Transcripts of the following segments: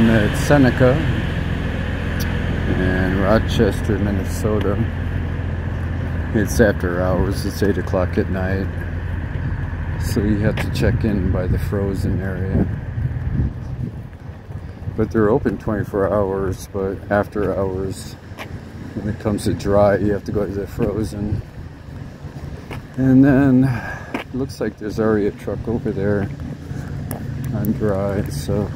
at Seneca in Rochester, Minnesota. It's after hours, it's 8 o'clock at night, so you have to check in by the frozen area. But they're open 24 hours, but after hours, when it comes to dry, you have to go to the frozen. And then it looks like there's already a truck over there on dry, so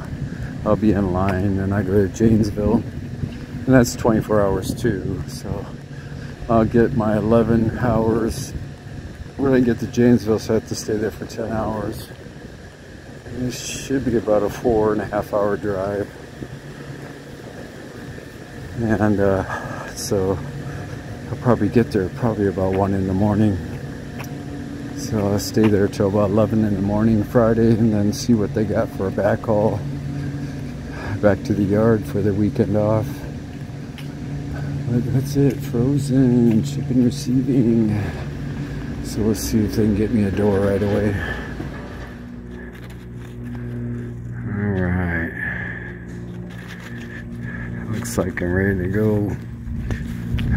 I'll be in line and I go to Janesville, and that's 24 hours too, so I'll get my 11 hours when I get to Janesville, so I have to stay there for 10 hours. It should be about a 4.5 hour drive, and so I'll probably get there probably about 1 in the morning. So I'll stay there till about 11 in the morning Friday, and then see what they got for a backhaul back to the yard for the weekend off. But that's it, frozen, shipping, receiving. So we'll see if they can get me a door right away. Alright. Looks like I'm ready to go.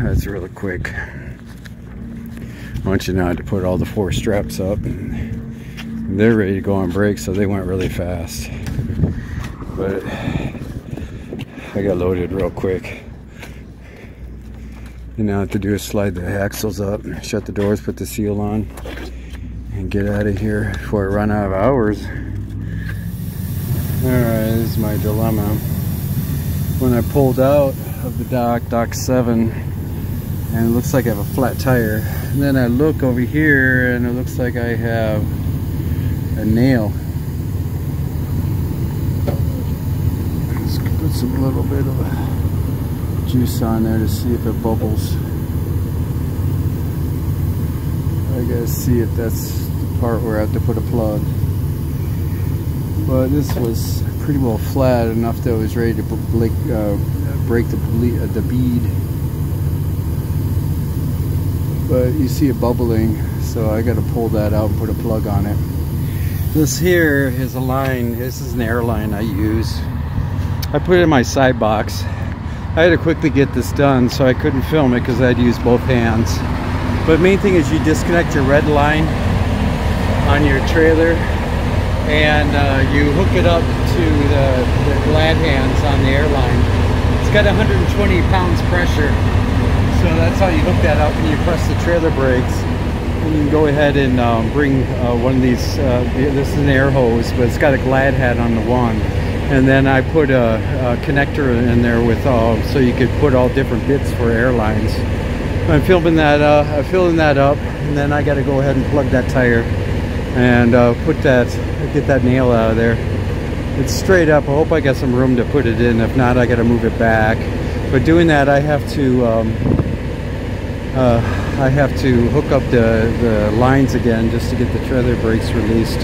That's really quick. I want you now to put all the 4 straps up. They're ready to go on break, so they went really fast. But I got loaded real quick. And now I have to do is slide the axles up, shut the doors, put the seal on, and get out of here before I run out of hours. Alright, this is my dilemma. When I pulled out of the dock 7, and it looks like I have a flat tire. And then I look over here and it looks like I have a nail. Let's put some little bit of juice on there to see if it bubbles. I gotta see if that's the part where I have to put a plug. But this was pretty well flat enough that it was ready to break the bead. But you see it bubbling, so I got to pull that out and put a plug on it. This here is a line. This is an air line I use. I put it in my side box. I had to quickly get this done, so I couldn't film it because I had to use both hands. But main thing is you disconnect your red line on your trailer, and you hook it up to the glad hands on the airline. It's got 120 pounds pressure. So that's how you hook that up, and you press the trailer brakes, and you can go ahead and bring one of these, this is an air hose, but it's got a glad hat on the one. And then I put a connector in there with so you could put all different bits for airlines. I'm filling that up, and then I got to go ahead and plug that tire and get that nail out of there. It's straight up. I hope I got some room to put it in. If not, I got to move it back. But doing that, I have to hook up the lines again just to get the trailer brakes released,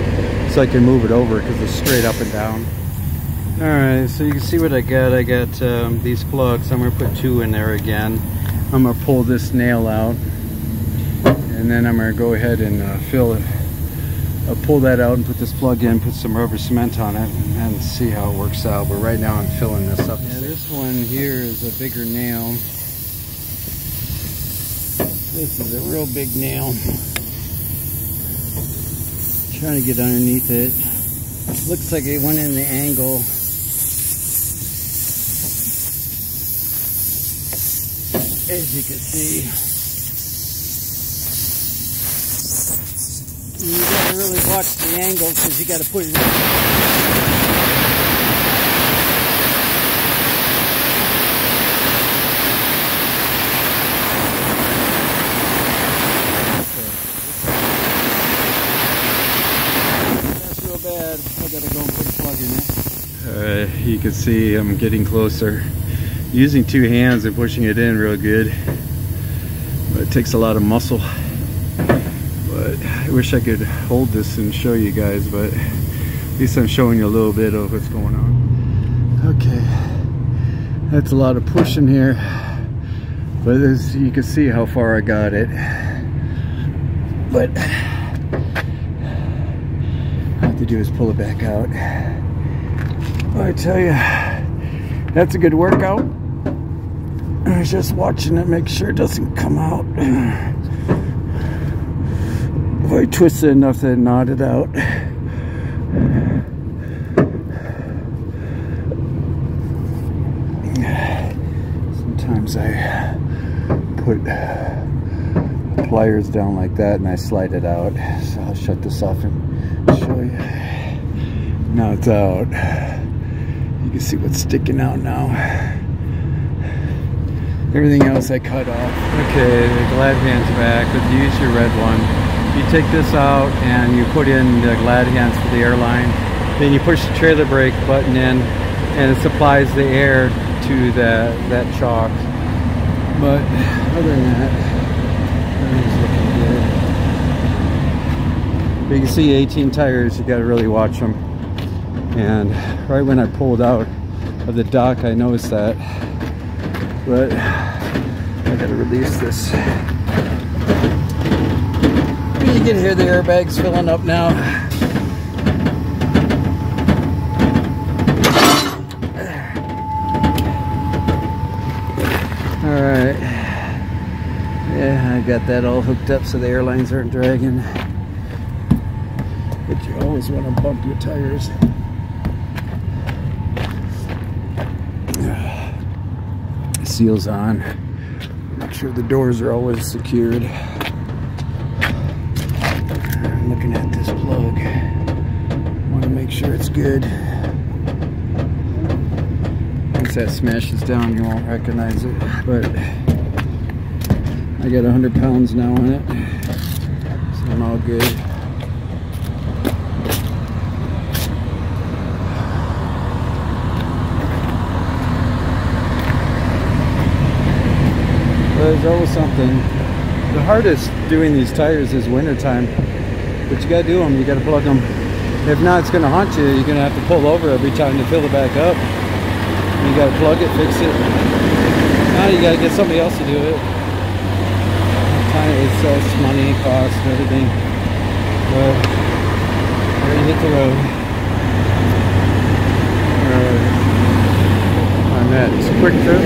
so I can move it over because it's straight up and down. Alright, so you can see what I got. I got these plugs. I'm going to put 2 in there again. I'm going to pull this nail out, and then I'm going to go ahead and fill it. I'll pull that out and put this plug in, put some rubber cement on it, and see how it works out. But right now I'm filling this up. Yeah, this one here is a bigger nail. This is a real big nail. Trying to get underneath it. Looks like it went in the angle. As you can see. You gotta really watch the angle because you gotta put it in. That's real bad. I gotta go and put a plug in it. You can see I'm getting closer. Using 2 hands and pushing it in real good. But it takes a lot of muscle. But I wish I could hold this and show you guys, but at least I'm showing you a little bit of what's going on. Okay, that's a lot of pushing here, but as you can see how far I got it. But all I have to do is pull it back out. I tell you, That's a good workout. I was just watching it, make sure it doesn't come out. If I twist it enough that it knotted out. Sometimes I put pliers down like that and I slide it out. So I'll shut this off and show you. Now it's out. You can see what's sticking out now. Everything else I cut off. Okay, the glad hand's back, but use your red one. You take this out and you put in the glad hands for the airline. Then you push the trailer brake button in and it supplies the air to that chock. But other than that, everything's looking good. But you can see 18 tires, you gotta really watch them. And right when I pulled out of the dock, I noticed that. But I gotta release this. You can hear the airbags filling up now. Alright. Yeah, I got that all hooked up so the airlines aren't dragging. But you always want to bump your tires. Seals on. Make sure the doors are always secured. I'm looking at this plug. Want to make sure it's good. Once that smashes down, you won't recognize it. But I got 100 pounds now on it, so I'm all good. There's always something. The hardest doing these tires is wintertime, but you gotta do them, you gotta plug them. If not, it's gonna haunt you. You're gonna have to pull over every time to fill it back up. You gotta plug it, fix it. Now you gotta get somebody else to do it. It's money, cost, and everything. But ready to hit the road. On that quick trip.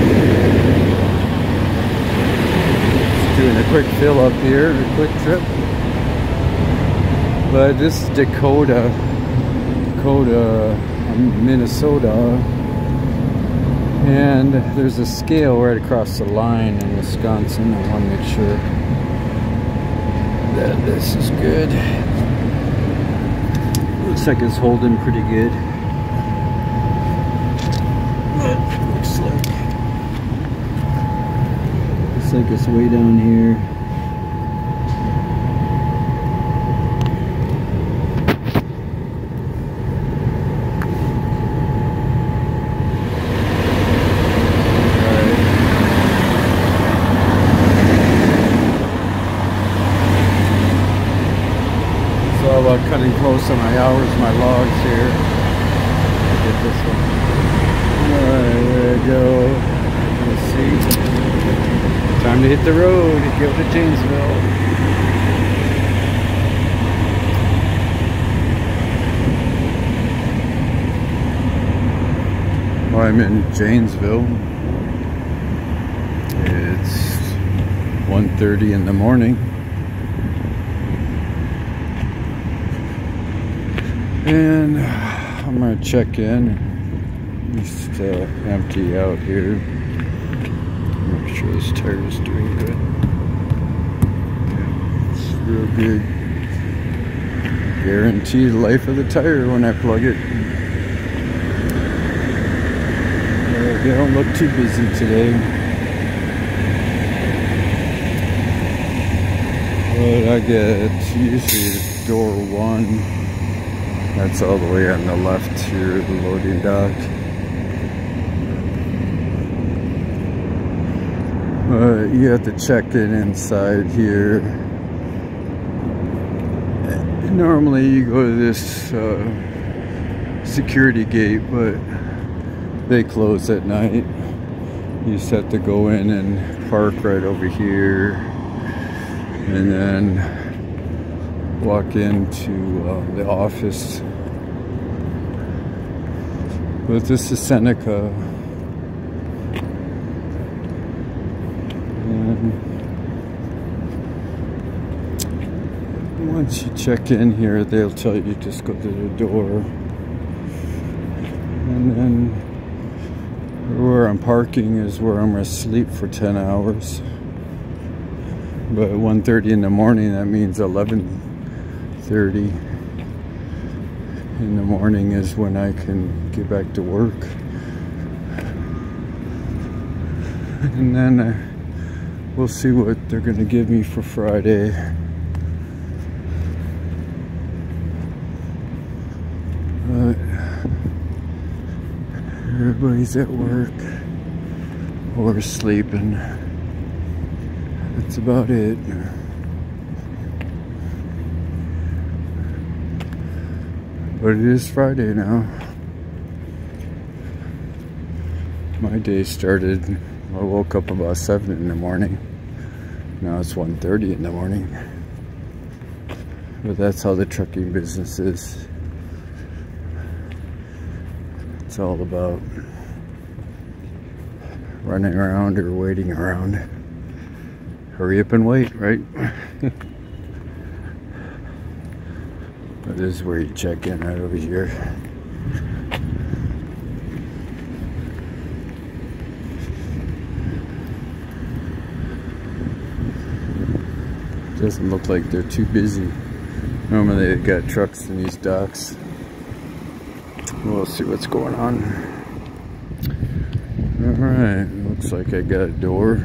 Doing a quick fill up here, a quick trip. But this is Dakota, Minnesota, and there's a scale right across the line in Wisconsin. I want to make sure that this is good. Looks like it's holding pretty good. Looks like it's way down here. About cutting close on my hours, my logs here. Get this one. Alright, there we go. Let's see. Time to hit the road and go to Janesville. Well, I'm in Janesville. It's 1:30 in the morning. And I'm gonna check in. Just empty out here. Make sure this tire is doing good. It's real good. Guarantee the life of the tire when I plug it. They don't look too busy today. But I get usually door 1. That's all the way on the left here, the loading dock. You have to check in inside here. Normally you go to this security gate, but they close at night. You just have to go in and park right over here, and then walk into the office. But this is Seneca, Once you check in here, they'll tell you just go to the door. And then where I'm parking is where I'm going to sleep for 10 hours. But at 1:30 in the morning, that means 11:30 in the morning is when I can get back to work. And then we'll see what they're going to give me for Friday. But everybody's at work or sleeping. That's about it. But it is Friday now. My day started, I woke up about 7 in the morning. Now it's 1:30 in the morning. But that's how the trucking business is. It's all about running around or waiting around. Hurry up and wait, right? But this is where you check in, right over here. Doesn't look like they're too busy. Normally they've got trucks in these docks. We'll see what's going on. Alright, looks like I got a door.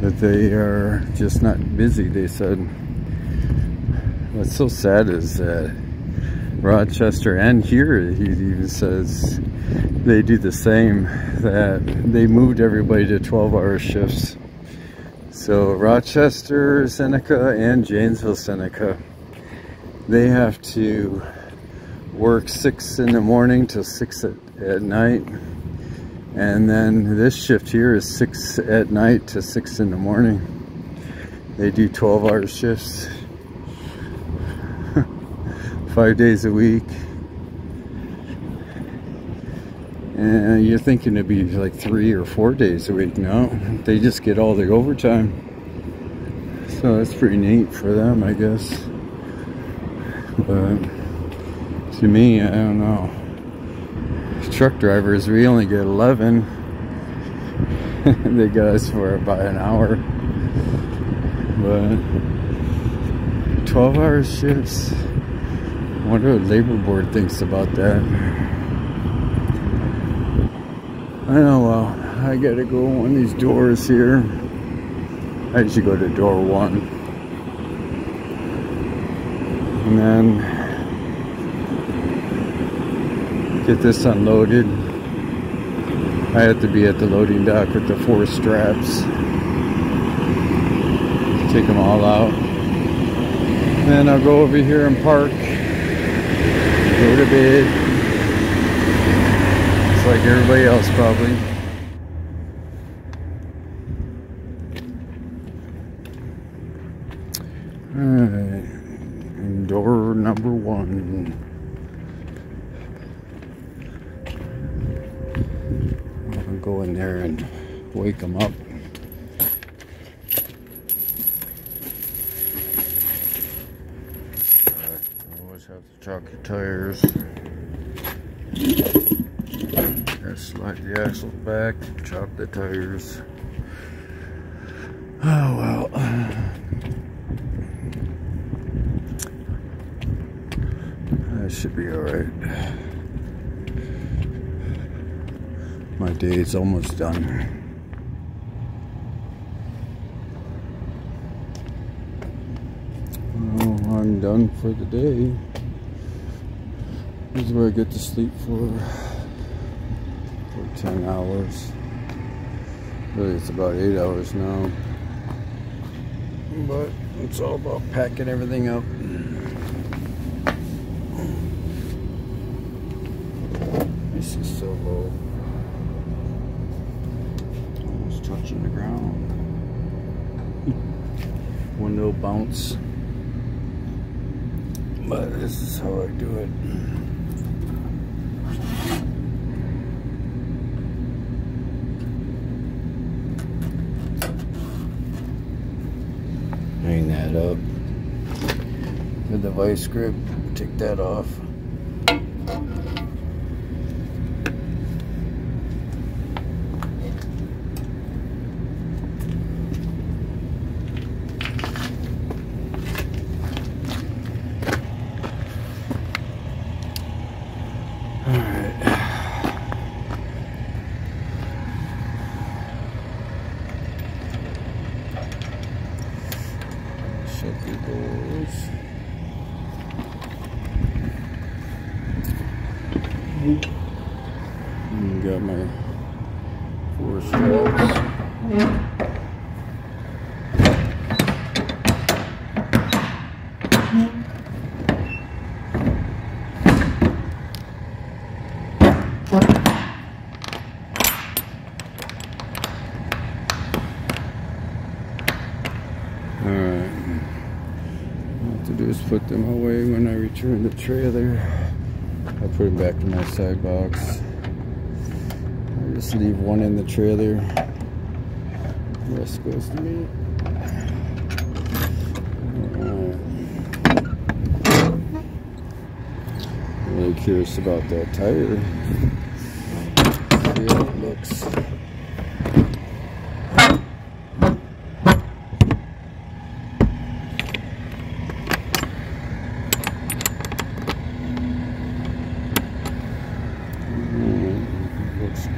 But they are just not busy, they said. What's so sad is that Rochester and here, he even says they do the same, that they moved everybody to 12-hour shifts. So Rochester, Seneca, and Janesville, Seneca, they have to work 6 in the morning till 6 at night. And then this shift here is 6 at night to 6 in the morning. They do 12-hour shifts. 5 days a week. And you're thinking it'd be like 3 or 4 days a week. No, they just get all the overtime. So that's pretty neat for them, I guess. But to me, I don't know. Truck drivers, we only get 11. They got us for about an hour. But 12-hour shifts. I wonder what labor board thinks about that. I know, well, I gotta go on these doors here. I usually go to door 1. And then get this unloaded. I have to be at the loading dock with the 4 straps. Take them all out. Then I'll go over here and park. Go to bed. It's like everybody else probably. Alright. Door number 1. I'll go in there and wake them up. Alright, always have to chalk your tires. Just slide the axles back, chop the tires. Oh well. That should be alright. My day is almost done. Well, I'm done for the day. This is where I get to sleep for 10 hours. Really, it's about 8 hours now. But it's all about packing everything up. This is so low. Almost touching the ground. Window bounce. But this is how I do it. Ain't that it up with the vice grip. Take that off. Shut the doors. And got my 4 straps. Alright. What I have to do is put them away when I return the trailer. I put them back in my side box. I just leave one in the trailer. The rest goes to me. Alright. I'm really curious about that tire. See how it looks.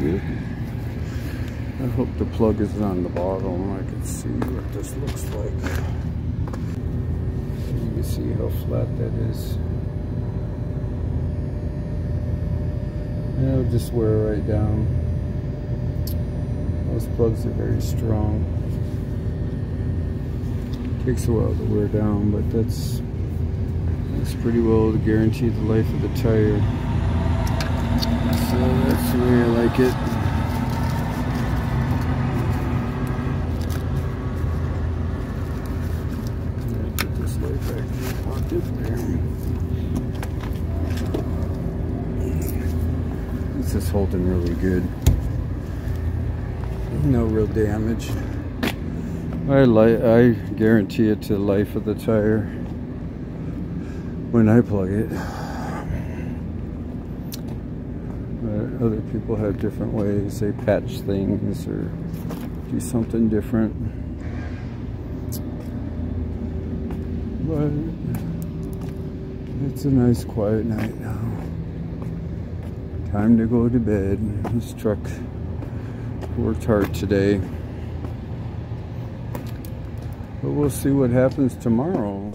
Good. I hope the plug is on the bottom. I can see what this looks like. You can see how flat that is. And it'll just wear right down. Those plugs are very strong. Takes a while to wear down, but that's pretty well to guarantee the life of the tire. So that's the way I like it. Put this light back in the pocket there. This is holding really good. No real damage. I guarantee it to the life of the tire when I plug it. Other people have different ways. They patch things or do something different. But it's a nice quiet night now. Time to go to bed. This truck worked hard today. But we'll see what happens tomorrow.